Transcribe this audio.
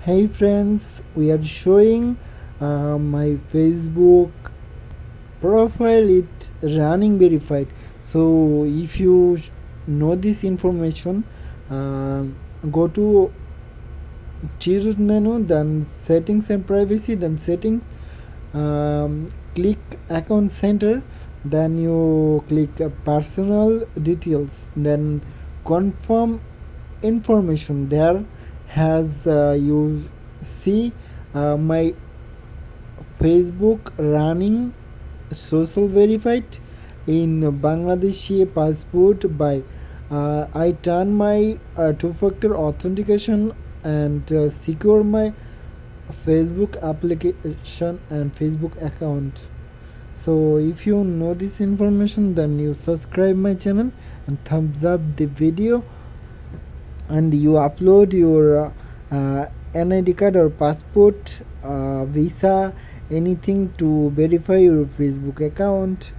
Hey friends, we are showing my Facebook profile. It running verified. So if you know this information, uh, go to choose menu, then settings and privacy, then settings, click account center, then you click personal details, then confirm information. There has you see my Facebook running social verified in Bangladeshi passport by I turn my two-factor authentication and secure my Facebook application and Facebook account. So if you know this information, then you subscribe my channel and thumbs up the video, and you upload your NID card or passport, visa, anything to verify your Facebook account.